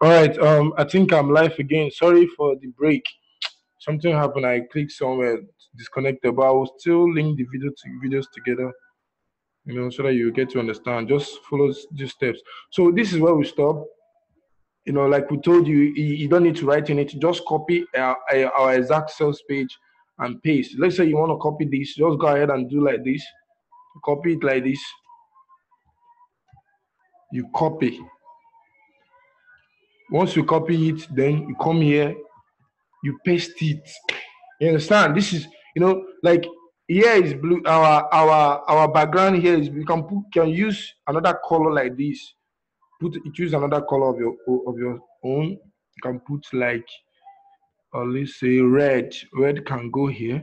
All right. I think I'm live again. Sorry for the break. Something happened. I clicked somewhere disconnected, but I will still link the videos together. So that you get to understand. Just follow these steps. So this is where we stop. Like we told you, you don't need to write anything. Just copy our exact sales page and paste. Let's say you want to copy this. Just go ahead and do like this. Copy it like this. You copy. Once you copy it, then you come here. You paste it. You understand? This is, like here is blue. Our background here is, we can use another color like this. Choose another color of your own. You can put like, let's say red. Red can go here,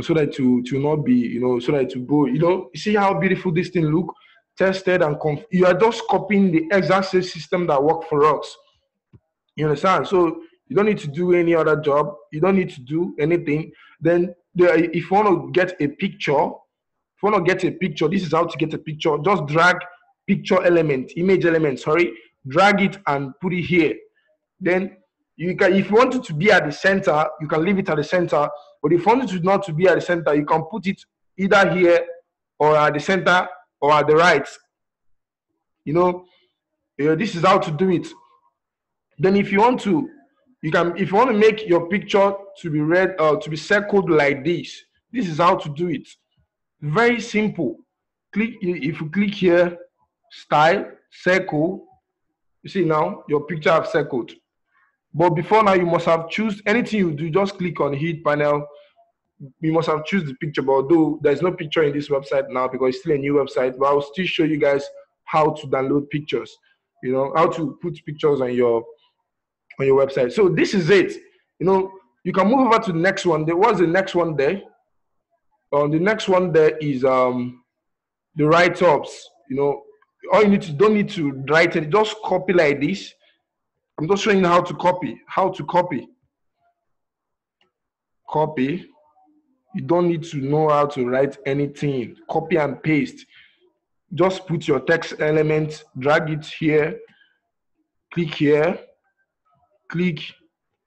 so that to not be, so that to go, you see how beautiful this thing look, tested and you are just copying the exact same system that worked for us. You understand? So you don't need to do any other job. You don't need to do anything. Then if you want to get a picture, this is how to get a picture. Just drag picture element, image element, sorry, drag it and put it here. Then you can, if you want it to be at the center, you can leave it at the center. But if you want it not to be at the center, you can put it either here or at the center or at the right. This is how to do it. Then if you want to, if you want to make your picture to be red, to be circled like this, this is how to do it. Very simple. If you click here, style, circle, you see now your picture have circled. But before now, you must have choose anything you do, just click on heat panel. You must have choose the picture, but although there's no picture in this website now because it's still a new website, but I'll still show you guys how to download pictures, how to put pictures on your website. So this is it. You can move over to the next one. There was the next one there. The next one there is the write-ups. All you need to, don't need to write it, just copy like this. I'm just showing you how to copy. Copy. You don't need to know how to write anything. Copy and paste. Just put your text element, drag it here, click here, click,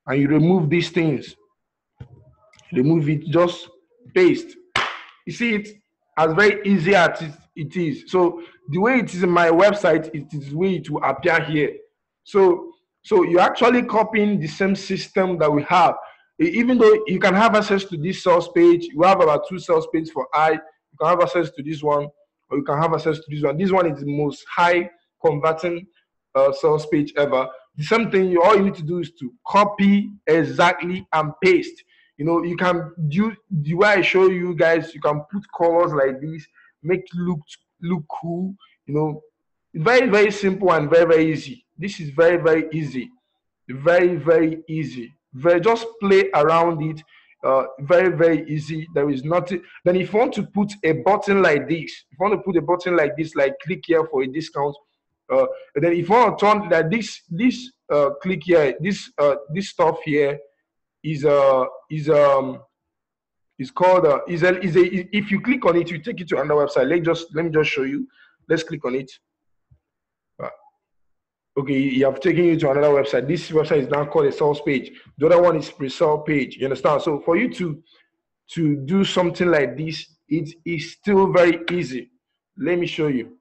and you remove these things. Remove it, just paste. You see it as very easy as it is. So the way it is in my website, it is the way it will appear here. So you're actually copying the same system that we have. Even though you can have access to this sales page, we have about 2 sales pages for you can have access to this one, or you can have access to this one. This one is the most high converting sales page ever. The same thing, all you need to do is to copy exactly and paste. You can do the way I show you guys. You can put colors like this, make it look cool. Very, very simple and very, very easy. This is very, very easy. Very, very easy. Just play around it. Very, very easy. There is nothing. Then if you want to put a button like this, like click here for a discount. And then if you want to turn that, this click here, this stuff here is called if you click on it, you take it to another website. Let me just show you. Let's click on it. Okay, you have taken you to another website. This website is now called a sales page. The other one is pre-sale page. You understand? So for you to do something like this, it is still very easy. Let me show you.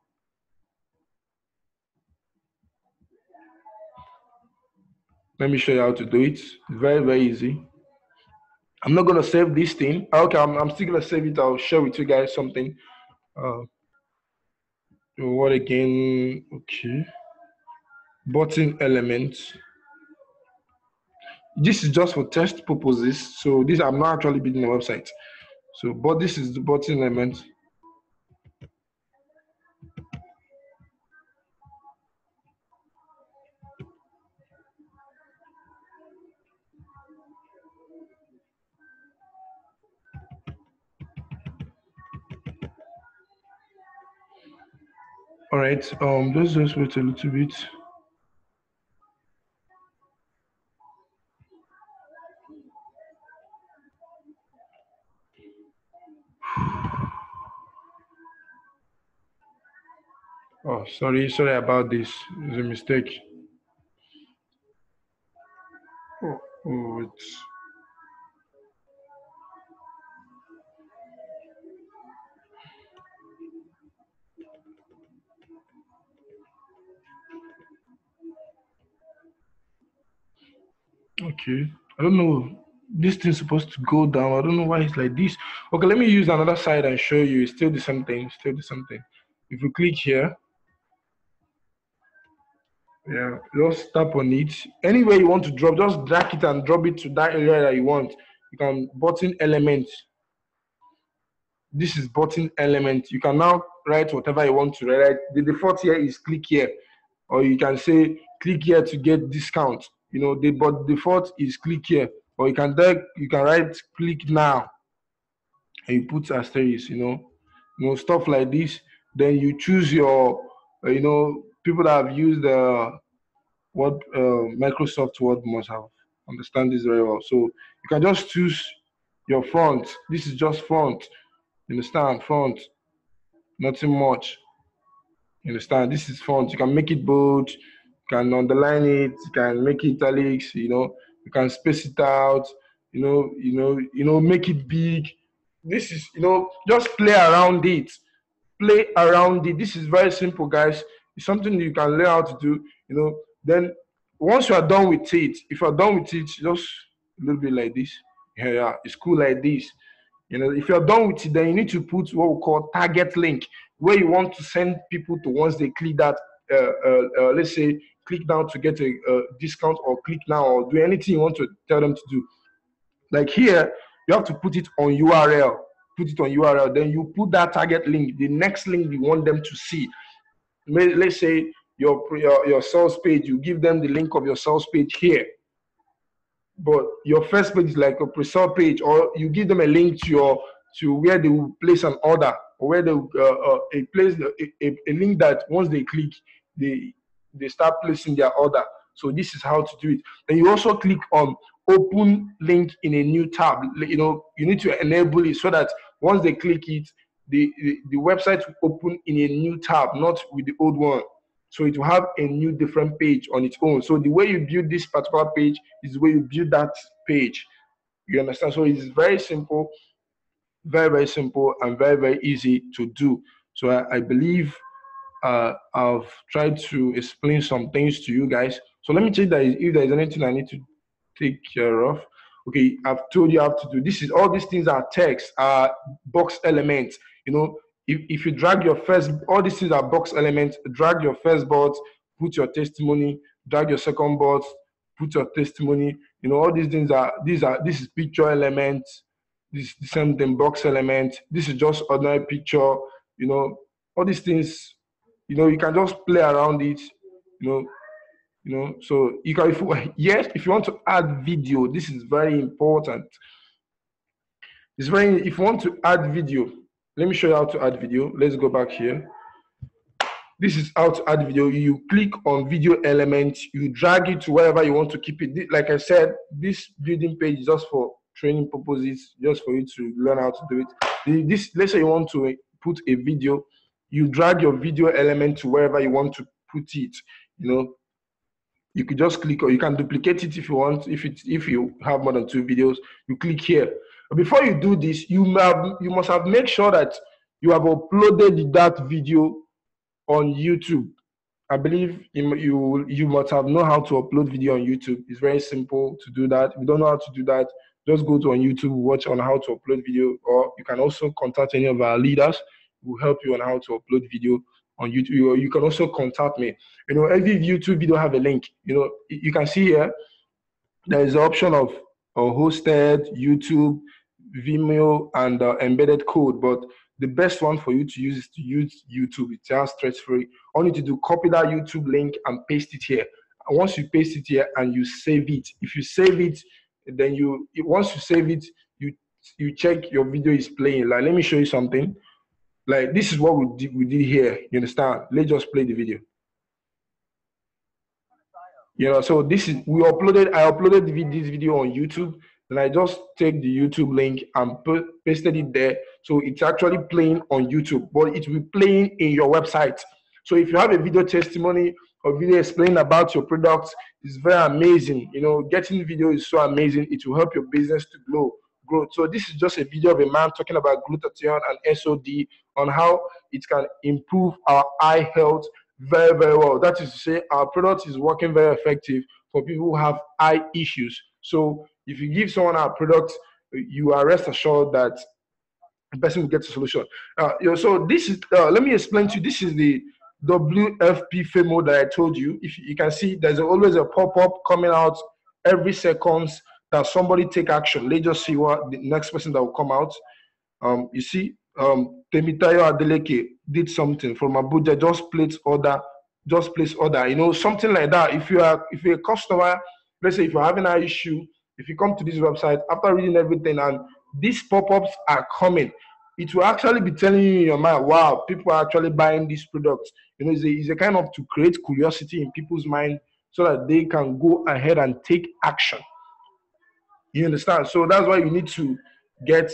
Let me show you how to do it. Very, very easy. I'm not gonna save this thing. Okay, I'm still gonna save it. I'll share with you guys something. What again? Okay. Button elements. This is just for test purposes. So this, I'm not actually building a website. So, but this is the button element. All right. Let's just wait a little bit. Oh, sorry about this. It's a mistake. products. Okay, I don't know. This thing's supposed to go down. I don't know why it's like this. Okay, let me use another side and show you. It's still the same thing. Still the same thing. If you click here, yeah, just tap on it. Anywhere you want to drop, just drag it and drop it to that area that you want. You can button element. This is button element. You can now write whatever you want to write. The default here is click here, or you can say click here to get discount. You know, but default is click here, or you can write click now, and you put asterisk. You know stuff like this. Then you choose your, people that have used what Microsoft Word must have understand this very well. So you can just choose your font. This is just font. You understand? Font, nothing much. You understand? This is font. You can make it bold, you can underline it, you can make it italics, you can space it out, make it big. This is, just play around it. Play around it. This is very simple, guys. It's something you can learn how to do, Then once you are done with it, if you're done with it, just a little bit like this. Yeah, it's cool like this. If you're done with it, then you need to put what we call target link, where you want to send people to once they click that, let's say, click now to get a discount, or click now, or do anything you want to tell them to do. Like here, you have to put it on URL. Put it on URL. Then you put that target link, the next link you want them to see. Let's say your sales page, you give them the link of your sales page here. But your first page is like a pre-sale page, or you give them a link to where they will place an order, or where they place a link that once they click, they start placing their order. So this is how to do it. Then you also click on open link in a new tab. You need to enable it so that once they click it, the website will open in a new tab, not with the old one. So it will have a new different page on its own. So the way you build this particular page is the way you build that page. You understand? So it's very simple, very, very simple, and very, very easy to do. So I believe I've tried to explain some things to you guys. So let me check that if there's anything I need to take care of. Okay, I've told you how to do this. All these things are text, are box elements. If you drag your first, all these things are box elements. Drag your first box, put your testimony. Drag your second box, put your testimony. All these things this is picture elements. This is the same thing, box element. This is just ordinary picture. All these things. You can just play around it. So you can, if you want to add video, this is very important. If you want to add video, let me show you how to add video. Let's go back here. This is how to add video. You click on video element, you drag it to wherever you want to keep it. Like I said, this building page is just for training purposes, just for you to learn how to do it. Let's say you want to put a video, you drag your video element to wherever you want to put it. You could just click, or you can duplicate it if you want. If you have more than 2 videos, you click here. But before you do this, you must have made sure that you have uploaded that video on YouTube. I believe you must have known how to upload video on YouTube. It's very simple to do that. If you don't know how to do that, just go to on YouTube, watch on how to upload video, or you can also contact any of our leaders who will help you on how to upload video on YouTube. Or you can also contact me. Every YouTube video have a link. You can see here there is the option of hosted, YouTube, Vimeo, and embedded code. But the best one for you to use is to use YouTube. It's just stress-free. All you need to do, copy that YouTube link and paste it here. And once you paste it here and you save it, if you save it, then once you save it, you check your video is playing. Like, let me show you something. Like, this is what we did here. You understand? Let's just play the video. So this is I uploaded this video on YouTube, and I just take the YouTube link and pasted it there. So it's actually playing on YouTube, but it will be playing in your website. So if you have a video testimony or video explaining about your products, is very amazing. You know, getting video is so amazing. It will help your business to grow. So this is just a video of a man talking about glutathione and SOD on how it can improve our eye health very, very well. That is to say, our product is working very effective for people who have eye issues. So if you give someone our product, you are rest assured that the person will get a solution. So this is, let me explain to you, this is the WFP FEMO that I told you. If you can see, there's always a pop-up coming out every seconds that somebody take action. Let's just see what the next person that will come out. You see, Temitayo Adeleke did something from Abuja, just place order, you know, something like that. If you're a customer, let's say if you're having an issue, if you come to this website after reading everything and these pop-ups are coming, it will actually be telling you in your mind, wow, people are actually buying these products. You know, it's a kind of to create curiosity in people's mind so that they can go ahead and take action. You understand? So that's why you need to get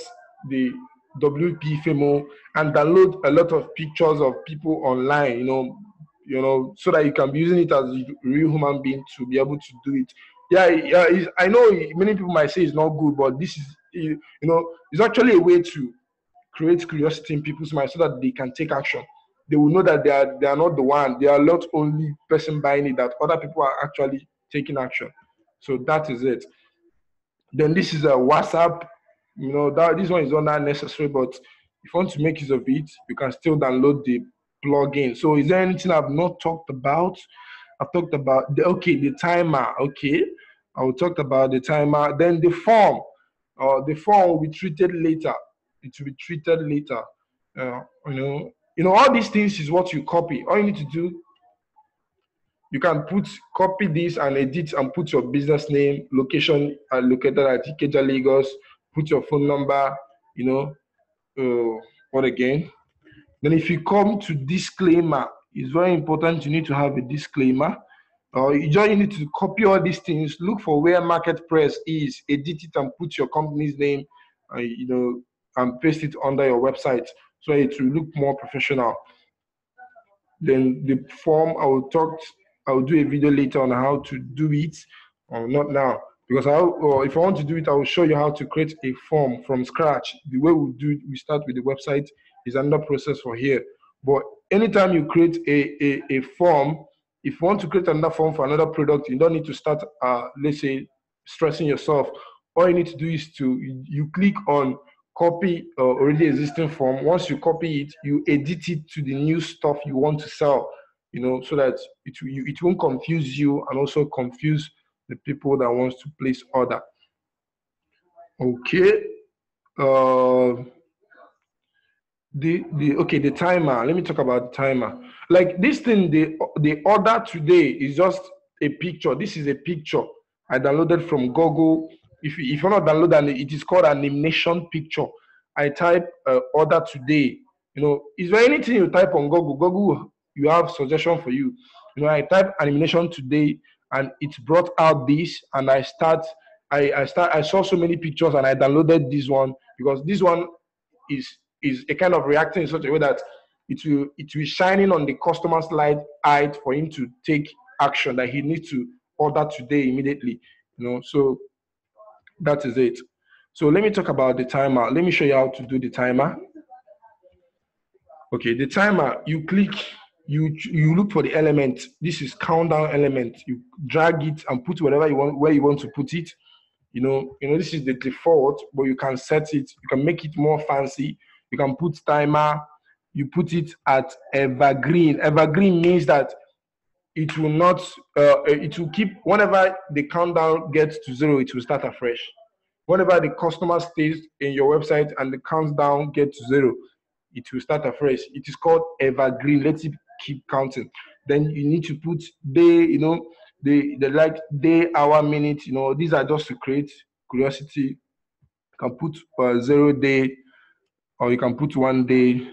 the WP FEMO and download a lot of pictures of people online, you know, so that you can be using it as a real human being to be able to do it. Yeah, I know many people might say it's not good, but this is, you know, it's actually a way to create curiosity in people's minds so that they can take action. They will know that they are not the one, they are not only person buying it, that other people are actually taking action. So that is it. Then this is a WhatsApp. You know, that this one is not that necessary, but if you want to make use of it, you can still download the plugin. So is there anything I've not talked about? I've talked about the timer. Okay, I will talk about the timer. Then the form. The form will be treated later. It will be treated later. All these things is what you copy. All you need to do, you can copy this and edit and put your business name, location located at Ikeja, Lagos, put your phone number, what again? Then if you come to disclaimer, it's very important. You need to have a disclaimer. You just need to copy all these things, look for where market press is, edit it and put your company's name, and paste it under your website so it will look more professional. Then the form, I will do a video later on how to do it, not now, because if I want to do it, I will show you how to create a form from scratch. The way we start with the website is another process for here. But anytime you create a form, if you want to create another form for another product, you don't need to start, let's say, stressing yourself. All you need to do is you click on copy already existing form. Once you copy it, you edit it to the new stuff you want to sell, so that it won't confuse you and also confuse the people that wants to place order. Okay. The timer. Let me talk about the timer. Like this thing, the order today is just a picture. This is a picture I downloaded from Google. If you want to download that, it is called animation picture. I type order today. Is there anything you type on Google? Google, you have suggestion for you. I type animation today, and it brought out this, and I saw so many pictures, and I downloaded this one because this one is a kind of reacting in such a way that it will shining on the customer's eye for him to take action that he needs to order today immediately. So that is it. So let me talk about the timer. Let me show you how to do the timer. Okay, the timer, you click, you look for the element. This is countdown element. You drag it and put whatever you want, where you want to put it. This is the default, but you can set it. You can make it more fancy. You can put timer. You put it at evergreen. Evergreen means that it will not, it will keep, whenever the countdown gets to 0, it will start afresh. Whenever the customer stays in your website and the countdown gets to 0, it will start afresh. It is called evergreen. Let it keep counting. Then you need to put day, the like day, hour, minute. These are just to create curiosity. You can put 0 day, or you can put 1 day,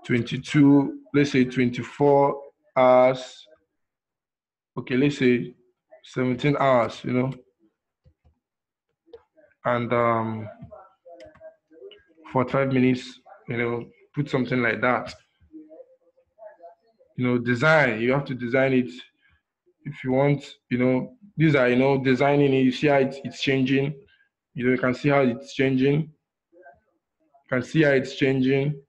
22, let's say 24 hours. Okay, let's say 17 hours, and 45 minutes, put something like that. Design, you have to design it. if you want, these are, designing it. You see how it's changing. You can see how it's changing. You can see how it's changing.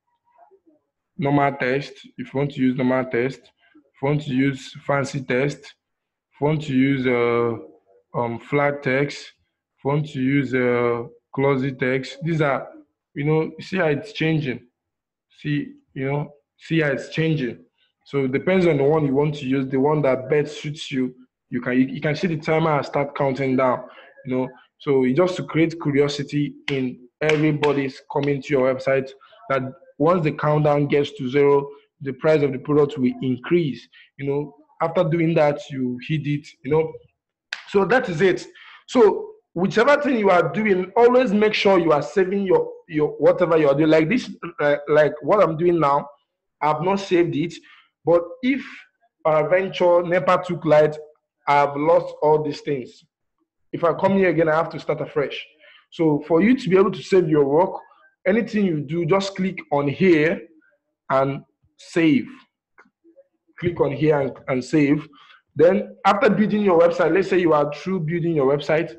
Normal text, if you want to use normal text. If you want to use fancy text. If you want to use flat text. If you want to use glossy text. These are, see how it's changing. See how it's changing. So it depends on the one you want to use, the one that best suits you. You can see the timer and start counting down. So it's just to create curiosity in everybody's coming to your website, that once the countdown gets to 0, the price of the product will increase. After doing that, you hit it. So that is it. So whichever thing you are doing, always make sure you are saving your whatever you are doing. Like this, like what I'm doing now, I've not saved it. But if Paraventure NEPA took light, I've lost all these things. If I come here again, I have to start afresh. So for you to be able to save your work, anything you do, just click on here and save. Click on here and save. Then after building your website, let's say you are through building your website,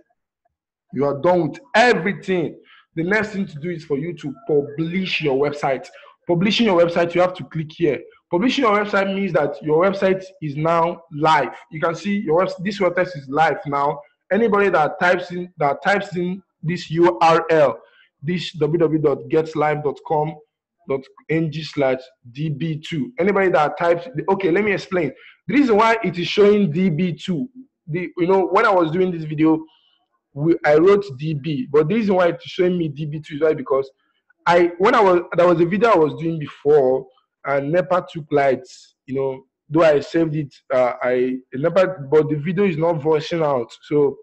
you are done with everything. The next thing to do is for you to publish your website. Publishing your website, you have to click here. Publishing your website means that your website is now live. You can see this website is live now. Anybody that types in this URL, this www.getlive.com.ng/db2. Anybody that types, okay, let me explain. The reason why it is showing db2, when I was doing this video, I wrote db, but the reason why it's showing me db2 is why, because there was a video I was doing before, and NEPA took lights. Though I saved it, but the video is not voicing out, so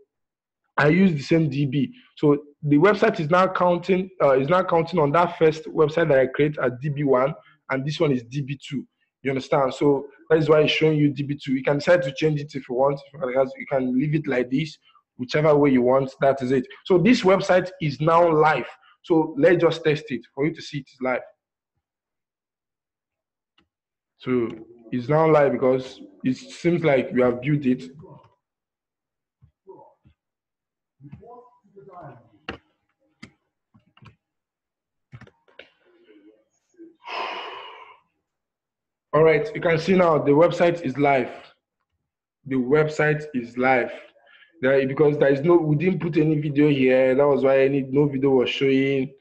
I use the same DB. So the website is now counting on that first website that I create at DB1, and this one is DB2. You understand? So that is why it's showing you DB2. You can decide to change it if you want. You can leave it like this, whichever way you want. That is it. So this website is now live. So let's just test it for you to see it is live. So it's now live because it seems like you have built it. All right, you can see now the website is live. The website is live. Because we didn't put any video here. That was why no video was showing.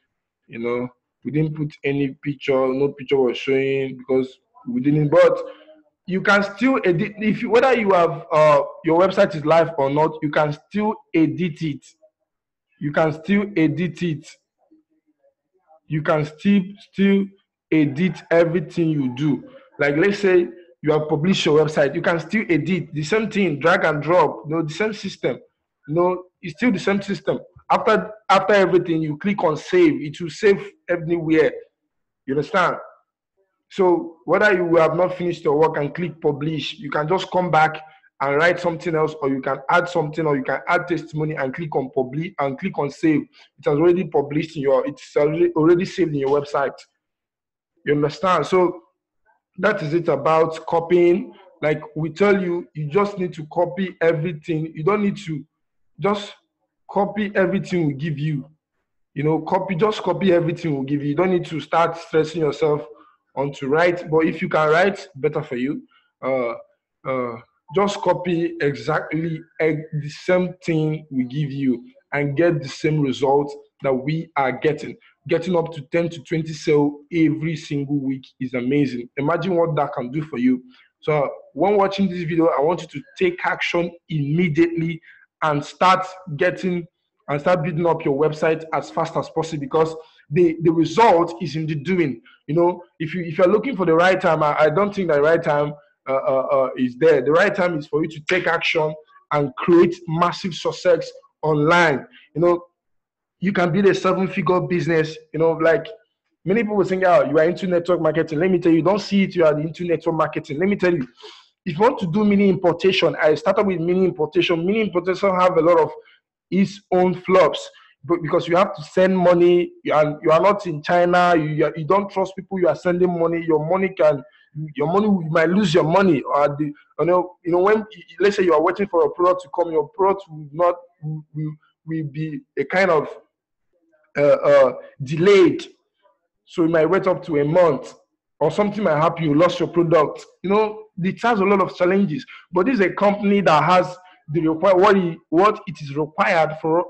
We didn't put any picture. No picture was showing because we didn't. But you can still edit whether you have your website is live or not. You can still edit it. You can still edit it. You can still edit everything you do. Like, let's say you have published your website, you can still edit the same thing, drag and drop. The same system. It's still the same system. After everything, you click on save. It will save everywhere. You understand? So whether you have not finished your work and click publish, you can just come back and write something else, or you can add something, or you can add testimony and click on publish and click on save. It has already published it's already saved in your website. You understand? So that is it about copying. Like we tell you, you just need to copy everything. You don't need to just copy everything we give you. Just copy everything we give you. You don't need to start stressing yourself on to write. But if you can write, better for you. Just copy exactly the same thing we give you and get the same result that we are getting. Getting up to 10 to 20 sales every single week is amazing. Imagine what that can do for you. So when watching this video, I want you to take action immediately and start building up your website as fast as possible, because the result is in the doing. If you're looking for the right time, I don't think the right time is there. The right time is for you to take action and create massive success online. You can build a 7-figure business. Like many people think, oh, you are into network marketing. Let me tell you, don't see it, you are into network marketing. Let me tell you, if you want to do mini importation, I started with mini importation. Mini importation have a lot of its own flops, but because you have to send money, you are not in China, you don't trust people you are sending money. Your money can your money, you might lose your money, or when let's say you are waiting for a product to come, your product will not will be a kind of delayed. So you might wait up to a month, or something might happen, you lost your product. It has a lot of challenges. But this is a company that has the require what it is required for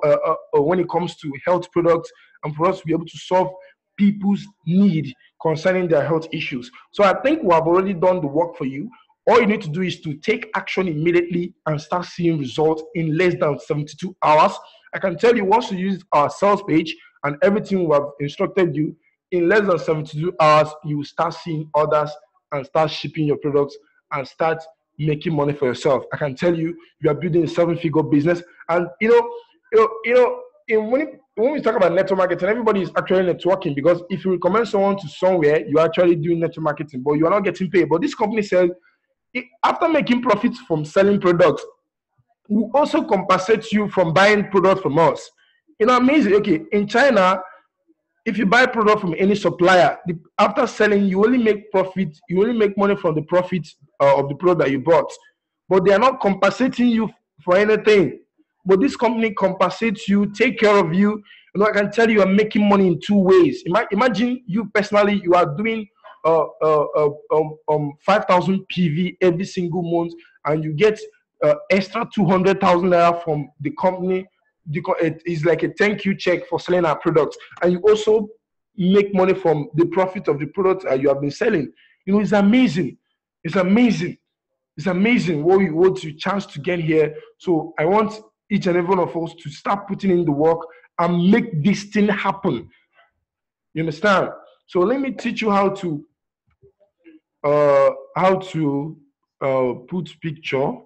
when it comes to health products, and for us to be able to solve people's need concerning their health issues. So I think we have already done the work for you. All you need to do is to take action immediately and start seeing results in less than 72 hours. I can tell you, once you use our sales page and everything we have instructed you, in less than 72 hours, you will start seeing orders and start shipping your products and start making money for yourself. I can tell you, you are building a seven-figure business. And when we talk about network marketing, everybody is actually networking, because if you recommend someone to somewhere, you're actually doing network marketing, but you are not getting paid. But this company says, after making profits from selling products, we also compensate you from buying products from us. Amazing. Okay, in China, if you buy product from any supplier, after selling, you only make profit. You only make money from the profit of the product that you bought, but they are not compensating you for anything. But this company compensates you, take care of you. I can tell you, are making money in two ways. Imagine you personally, you are doing 5,000 PV every single month, and you get extra 200,000 naira from the company. It is like a thank you check for selling our products, and you also make money from the profit of the product you have been selling. It's amazing. It's amazing. It's amazing what you chance to get here. So I want each and every one of us to start putting in the work and make this thing happen. You understand? So let me teach you how to put picture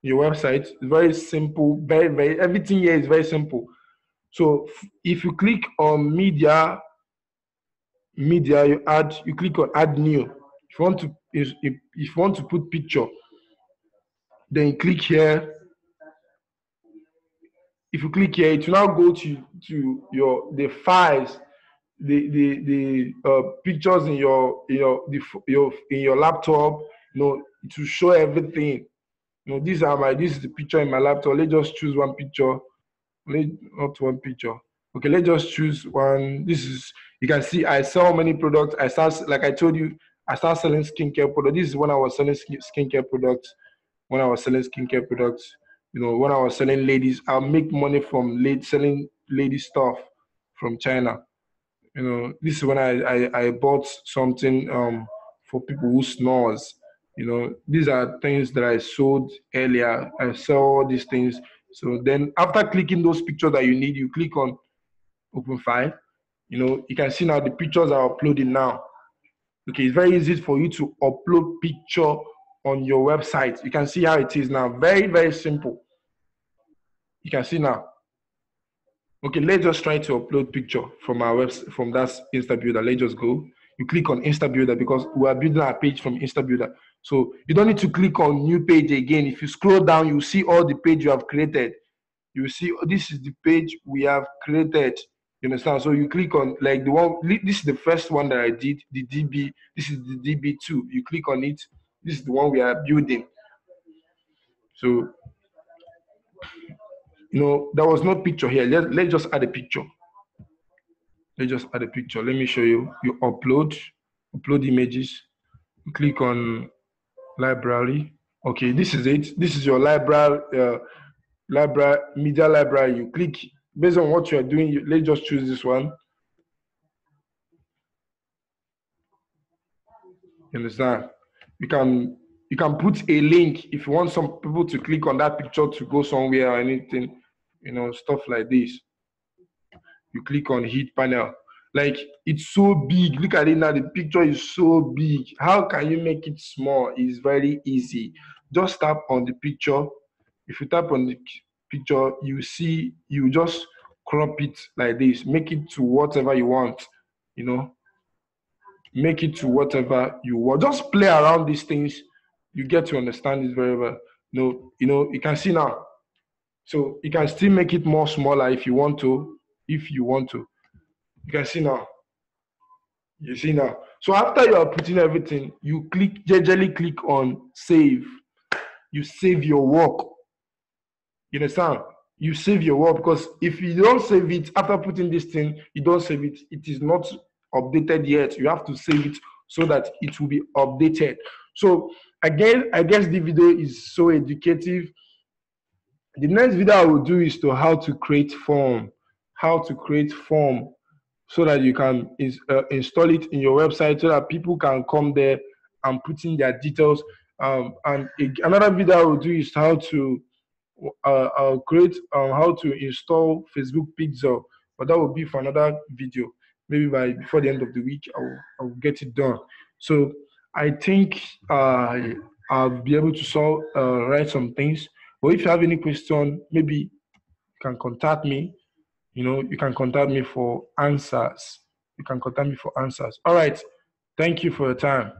in your website. It's very simple. Very everything here is very simple. So if you click on media, you click on add new. If you want to put picture, then you click here. If you click here, it will now go to the files, the pictures in your laptop. It will show everything. This is the picture in my laptop. Let's just choose one picture. Not one picture. Okay, let's just choose one. You can see I sell many products. Like I told you, I start selling skincare products. This is when I was selling skincare products. When I was selling ladies, I'll make money from selling lady stuff from China. This is when I bought something for people who snores. These are things that I sold earlier. I sell all these things. So then after clicking those pictures that you need, you click on open file. You can see now the pictures are uploading now. Okay, it's very easy for you to upload picture on your website. You can see how it is now. Very, very simple. You can see now. Okay, let's just try to upload picture from our website, from that InstaBuilder. Let's just go. You click on InstaBuilder because we are building our page from InstaBuilder. So you don't need to click on new page again. If you scroll down, you see all the page you have created. You see this is the page we have created. You understand? So you click on like the one. This is the first one that I did. The DB. This is the DB2. You click on it. This is the one we are building. So there was no picture here. Let's just add a picture. Let's just add a picture. Let me show you. You upload images. You click on library. Okay, this is it. This is your library, media library. You click based on what you are doing. Let's just choose this one. You understand? You can put a link if you want some people to click on that picture to go somewhere or anything. Stuff like this. You click on heat panel. Like it's so big. Look at it now. The picture is so big. How can you make it small? It's very easy. Just tap on the picture. If you tap on the picture, you just crop it like this. Make it to whatever you want. Make it to whatever you want. Just play around these things. You get to understand this very well. You can see now. So you can still make it more smaller if you want to. You can see now. You see now. So after you are putting everything, you generally click on save. You save your work. You understand? You save your work, because if you don't save it after putting this thing, you don't save it, it is not updated yet. You have to save it so that it will be updated. So again, I guess the video is so educative. The next video I will do is to how to create form, so that you can install it in your website, so that people can come there and put in their details. And another video I will do is how to create how to install Facebook Pixel, but that will be for another video. Maybe before the end of the week, I will get it done. So I think I'll be able to write some things. But if you have any question, maybe you can contact me. You can contact me for answers. All right. Thank you for your time.